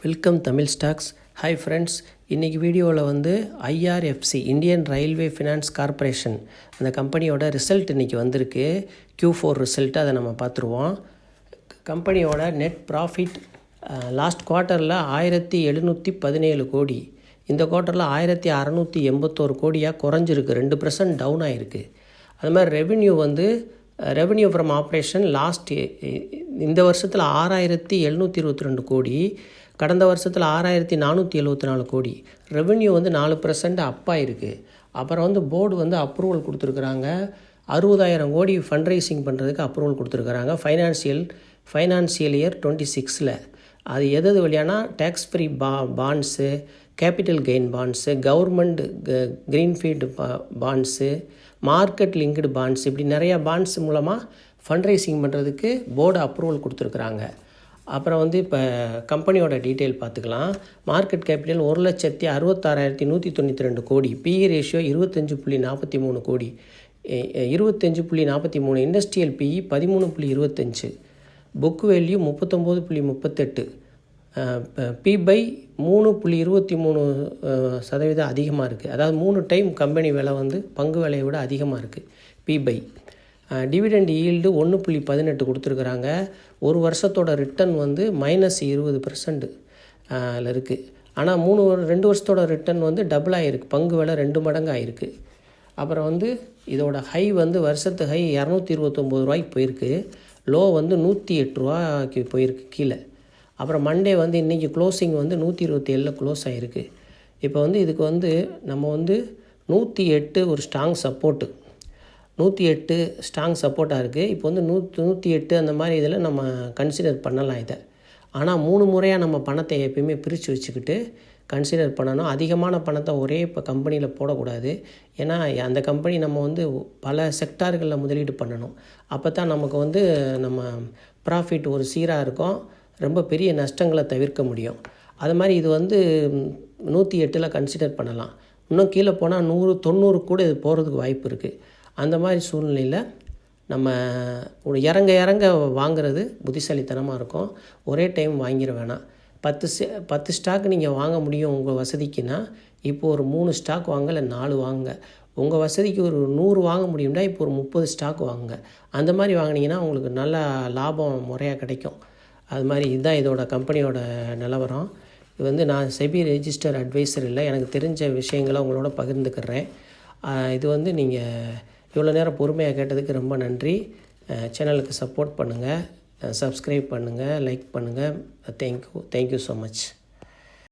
Welcome Tamil stocks. Hi friends, இன்றைக்கி வீடியோவில் வந்து IRFC Indian railway finance corporation அந்த கம்பெனியோட ரிசல்ட் இன்றைக்கி வந்திருக்கு. Q4 ரிசல்ட்டு அதை நம்ம பார்த்துருவோம். கம்பெனியோட நெட் ப்ராஃபிட் லாஸ்ட் குவார்ட்டரில் 1717 கோடி, இந்த குவார்ட்டரில் 1681 கோடியாக குறைஞ்சிருக்கு, 2% டவுன் ஆகிருக்கு. அது மாதிரி ரெவென்யூ ஃப்ரம் ஆப்ரேஷன் இந்த வருஷத்தில் 6722 கோடி, கடந்த வருஷத்தில் 6474 கோடி. ரெவென்யூ 4% அப்பாயிருக்கு. அப்புறம் போர்டு அப்ரூவல் கொடுத்துருக்குறாங்க. 60,000 கோடி ஃபண்ட் ரைசிங் பண்ணுறதுக்கு அப்ரூவல் கொடுத்துருக்குறாங்க ஃபைனான்சியல் இயர் 26. அது எது வழியானா tax free bonds, capital gain bonds, government greenfield bonds, market linked bonds, இப்படி நிறையா பாண்ட்ஸ் மூலமாக ஃபண்ட் ரைசிங் பண்ணுறதுக்கு போர்டு அப்ரூவல் கொடுத்துருக்குறாங்க. அப்புறம் இப்போ கம்பெனியோட டீட்டெயில் பார்த்துக்கலாம். மார்க்கெட் கேபிட்டல் 1,66,192 கோடி, பிஇ ரேஷியோ 25.43 கோடி, 25.43. இண்டஸ்ட்ரியல் பிஇ 13.25, புக் வேல்யூ 39.38, பி/3 3.23% அதிகமாக இருக்குது. அதாவது 3 டைம் கம்பெனி விலை பங்கு விலையை விட அதிகமாக இருக்குது பி/. டிவிடெண்ட் ஈல்டு 1.18 கொடுத்துருக்குறாங்க. ஒரு வருஷத்தோட ரிட்டர்ன் -20% இருக்குது. ஆனால் 2 வருஷத்தோட ரிட்டர்ன் டபுள் ஆகிருக்கு, பங்கு விலை 2 மடங்கு ஆகிருக்கு. அப்புறம் இதோட ஹை வருஷத்து ஹை 229 ரூபாய்க்கு போயிருக்கு, லோ 108 ரூபாய்க்கு போயிருக்கு கீழே. அப்புறம் மண்டே இன்றைக்கி க்ளோசிங் 127 க்ளோஸ் ஆகிருக்கு. இப்போ இதுக்கு நம்ம 108 ஒரு ஸ்ட்ராங் சப்போர்ட்டு, 108 ஸ்ட்ராங் சப்போர்ட்டாக இருக்குது. இப்போ 108 அந்த மாதிரி இதில் நம்ம கன்சிடர் பண்ணலாம் இதை. ஆனால் 3 முறையாக நம்ம பணத்தை எப்பயுமே பிரித்து வச்சுக்கிட்டு கன்சிடர் பண்ணணும். அதிகமான பணத்தை ஒரே இப்போ கம்பெனியில் போடக்கூடாது. ஏன்னா அந்த கம்பெனி நம்ம பல செக்டார்களில் முதலீடு பண்ணணும். அப்போ தான் நமக்கு நம்ம ப்ராஃபிட் ஒரு சீராக இருக்கும், ரொம்ப பெரிய நஷ்டங்களை தவிர்க்க முடியும். அது மாதிரி இது 108 கன்சிடர் பண்ணலாம். இன்னும் கீழே போனால் 190 கூட இது போகிறதுக்கு வாய்ப்பு இருக்குது. அந்த மாதிரி சூழ்நிலையில் நம்ம இறங்க வாங்கிறது புத்திசாலித்தனமாக இருக்கும். ஒரே டைம் வாங்கிட வேணாம். 10 ஸ்டாக் நீங்கள் வாங்க முடியும் உங்கள் வசதிக்குன்னா இப்போ ஒரு 3 ஸ்டாக் வாங்க, இல்லை 4 வாங்க. உங்கள் வசதிக்கு ஒரு 100 வாங்க முடியும்னா இப்போ ஒரு 30 ஸ்டாக் வாங்குங்க. அந்த மாதிரி வாங்கினீங்கன்னா உங்களுக்கு நல்ல லாபம் முறையாக கிடைக்கும். அது மாதிரி இதுதான் இதோட கம்பெனியோட நிலவரம். இது நான் செபி ரெஜிஸ்டர் அட்வைசர் இல்லை, எனக்கு தெரிஞ்ச விஷயங்களை உங்களோட பகிர்ந்துக்கிறேன். இது நீங்கள் இவ்வளோ நேரம் பொறுமையாக கேட்டதுக்கு ரொம்ப நன்றி. சேனலுக்கு சப்போர்ட் பண்ணுங்கள், சப்ஸ்கிரைப் பண்ணுங்கள், லைக் பண்ணுங்கள். Thank you so much.